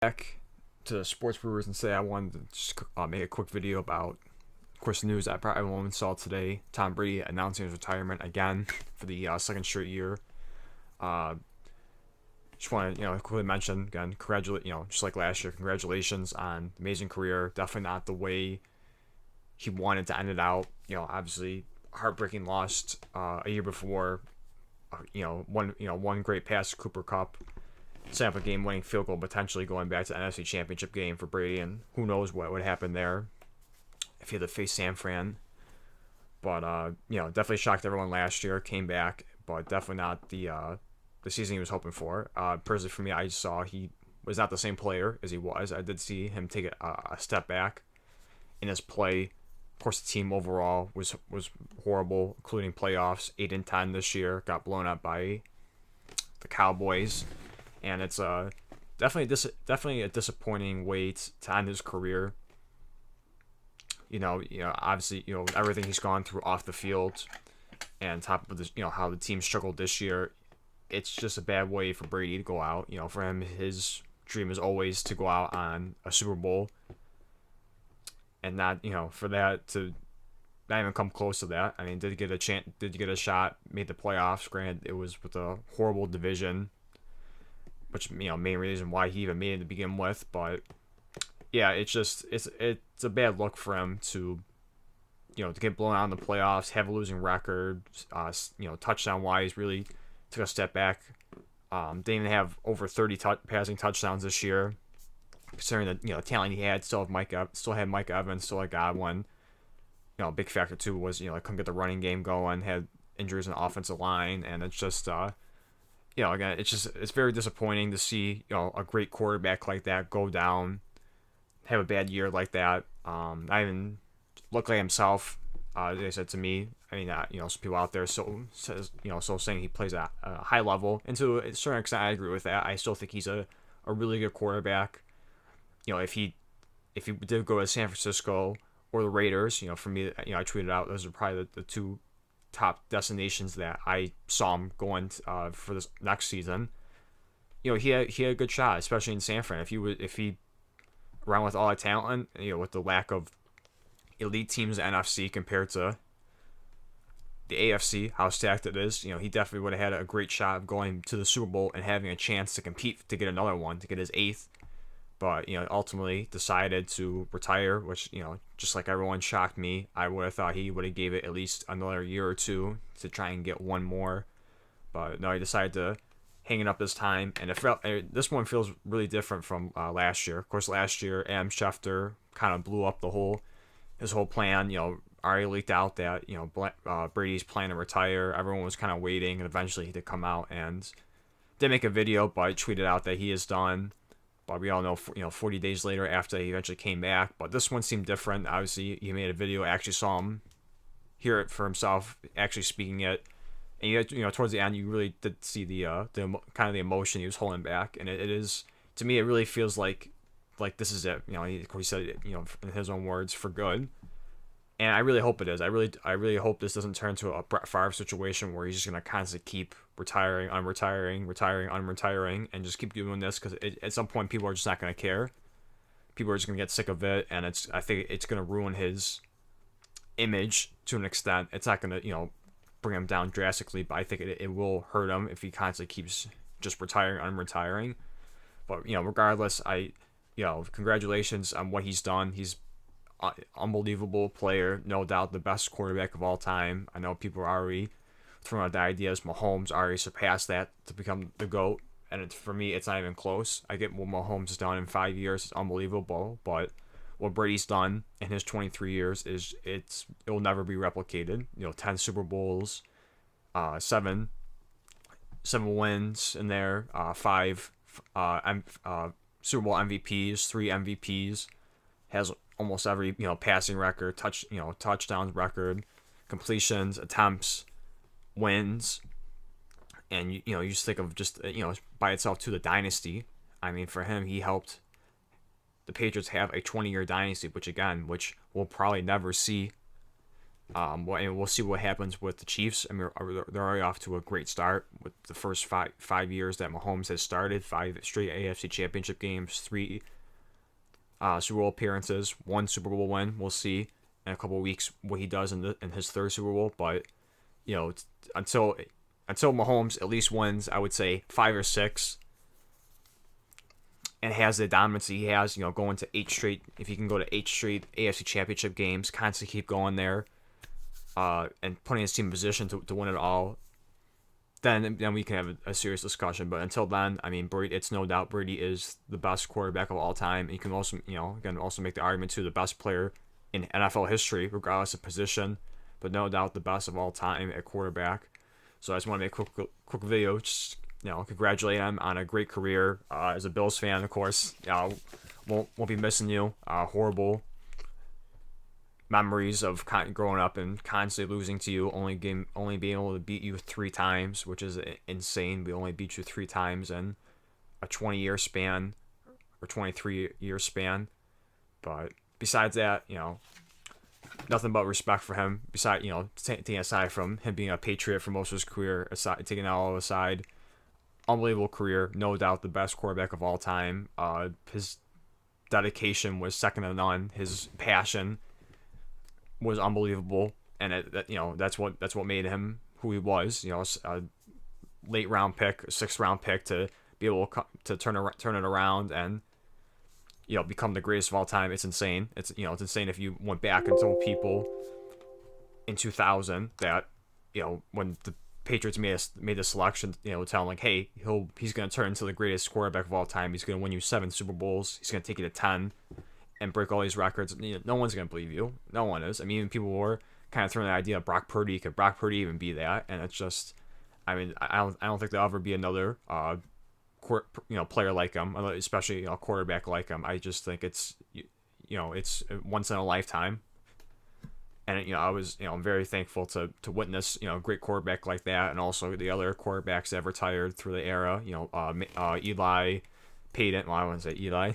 Back to the Sports Brewers and say I wanted to just make a quick video about, of course, the news that probably everyone saw today. Tom Brady announcing his retirement again for the second straight year. Uh, just want to quickly mention again, congratulate just like last year, congratulations on the amazing career. Definitely not the way he wanted to end it out. Obviously heartbreaking loss a year before. One great pass to Cooper Cup, set up a game-winning field goal, potentially going back to the NFC Championship game for Brady, and who knows what would happen there if he had to face San Fran. But definitely shocked everyone last year. Came back, but definitely not the season he was hoping for. Personally, for me, I saw he was not the same player as he was. I did see him take a step back in his play. Of course, the team overall was horrible, including playoffs. 8-10 this year, got blown up by the Cowboys, and it's definitely a disappointing way to end his career. Obviously, everything he's gone through off the field, and top of this, how the team struggled this year. It's just a bad way for Brady to go out. For him, his dream is always to go out on a Super Bowl, and not for that to not even come close to that. I mean, did get a shot, made the playoffs. Granted, it was with a horrible division, which main reason why he even made it to begin with. But yeah, it's a bad look for him to to get blown out in the playoffs, have a losing record. Touchdown wise, really took a step back. Didn't even have over 30 passing touchdowns this year, considering the talent he had. Still had Mike Evans, still had Godwin. A big factor too was couldn't get the running game going, had injuries in the offensive line, and it's just again, it's very disappointing to see a great quarterback like that go down, have a bad year like that. Not even look like himself. They said to me, I mean, some people out there so saying he plays at a high level, and to a certain extent, I agree with that. I still think he's a really good quarterback. If he did go to San Francisco or the Raiders, for me, I tweeted out those are probably the two top destinations that I saw him going for this next season. He had a good shot, especially in San Fran. If he around with all that talent, with the lack of elite teams in the NFC compared to the AFC, how stacked it is, he definitely would have had a great shot of going to the Super Bowl and having a chance to compete to get another one, to get his eighth. But ultimately decided to retire, which just like everyone shocked me. I would have thought he would have gave it at least another year or two to try and get one more. But no, he decided to hang it up this time, and this one feels really different from last year. Of course, last year Adam Schefter kind of blew up his whole plan. Already leaked out that Brady's planning to retire. Everyone was kind of waiting, and eventually he did come out and did make a video, but tweeted out that he is done. But we all know, 40 days later after he eventually came back. But this one seemed different. Obviously, he made a video. I actually saw him hear it for himself, actually speaking it. And towards the end, you really did see the kind of the emotion he was holding back. And it is, to me, it really feels like this is it. He said it, in his own words, for good. And I really hope it is. I really hope this doesn't turn into a Brett Favre situation where he's just gonna constantly keep retiring, unretiring, and just keep doing this, because at some point people are just not gonna care. People are just gonna get sick of it, and I think it's gonna ruin his image to an extent. It's not gonna bring him down drastically, but I think it will hurt him if he constantly keeps just retiring, unretiring. But regardless, congratulations on what he's done. He's unbelievable player, no doubt the best quarterback of all time. I know people are already throwing out the ideas. Mahomes already surpassed that to become the GOAT, and for me, it's not even close. I get what Mahomes has done in 5 years; it's unbelievable. But what Brady's done in his 23 years it will never be replicated. 10 Super Bowls, seven wins in there, five Super Bowl MVPs, 3 MVPs, has almost every passing record, touchdowns record, completions, attempts, wins, and you just think of just by itself to the dynasty. I mean, for him, he helped the Patriots have a 20-year dynasty, which we'll probably never see And we'll see what happens with the Chiefs. I mean, they're already off to a great start with the first five years that Mahomes has started. 5 straight AFC Championship games, 3 Super Bowl appearances, 1 Super Bowl win. We'll see in a couple of weeks what he does in his third Super Bowl. But until Mahomes at least wins, I would say 5 or 6, and has the dominance he has, going to 8 straight. If he can go to 8 straight AFC Championship games, constantly keep going there, and putting his team in position to win it all, then we can have a serious discussion. But until then, I mean, Brady, it's no doubt Brady is the best quarterback of all time. And you can also, also make the argument to the best player in NFL history, regardless of position, but no doubt the best of all time at quarterback. So I just want to make a quick video, just congratulate him on a great career. As a Bills fan, of course, won't be missing you. Horrible memories of growing up and constantly losing to you, only being able to beat you 3 times, which is insane. We only beat you 3 times in a 20-year span or 23-year span. But besides that, nothing but respect for him. Besides, taking aside from him being a Patriot for most of his career, taking that all aside, unbelievable career, no doubt the best quarterback of all time. His dedication was second to none. His passion was unbelievable, and that's what made him who he was. A late round pick, a 6th round pick, to be able to turn it around and become the greatest of all time. It's insane. It's insane if you went back and told people in 2000 that when the Patriots made the selection, tell him like, hey, he's gonna turn into the greatest quarterback of all time. He's gonna win you 7 Super Bowls. He's gonna take you to 10. And break all these records. No one's gonna believe you. No one is. I mean, even people were kind of throwing the idea of Brock Purdy. Could Brock Purdy even be that? And it's just, I mean, I don't think there'll ever be another player like him, especially a quarterback like him. I just think it's it's once in a lifetime. And I was I'm very thankful to witness a great quarterback like that, and also the other quarterbacks that retired through the era. Eli, Peyton. Well, I wouldn't say Eli.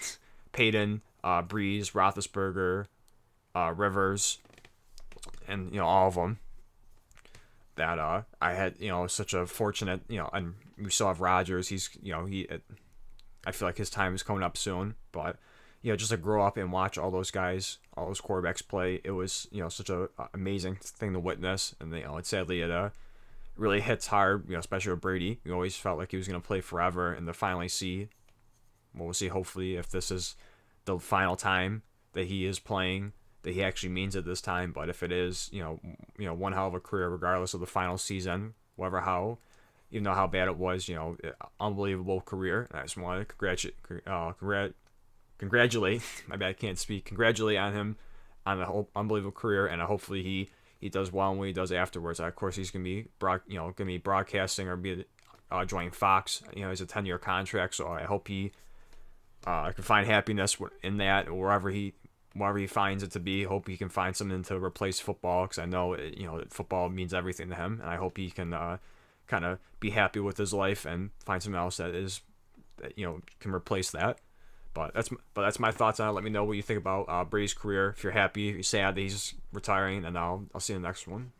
Peyton. Breeze, Roethlisberger, Rivers, and all of them that I had such a fortunate and we still have Rodgers. He's I feel like his time is coming up soon, but just to grow up and watch all those guys, all those quarterbacks play, it was such a amazing thing to witness. And it sadly it really hits hard, especially with Brady. We always felt like he was gonna play forever, and to finally see, we'll see hopefully if this is the final time that he is playing, that he actually means it this time. But if it is, one hell of a career, regardless of the final season, even though how bad it was, unbelievable career. And I just want to congratulate. My bad, I can't speak. Congratulate on him on the whole unbelievable career, and hopefully he does well in what he does afterwards. Of course, he's gonna be broadcasting or be joining Fox. He's a 10-year contract, so I hope he. I can find happiness in that, wherever he finds it to be. Hope he can find something to replace football, because I know football means everything to him, and I hope he can kind of be happy with his life and find something else that can replace that. But that's my thoughts on it. Let me know what you think about Brady's career. If you're happy, if you're sad that he's retiring, and I'll see you in the next one.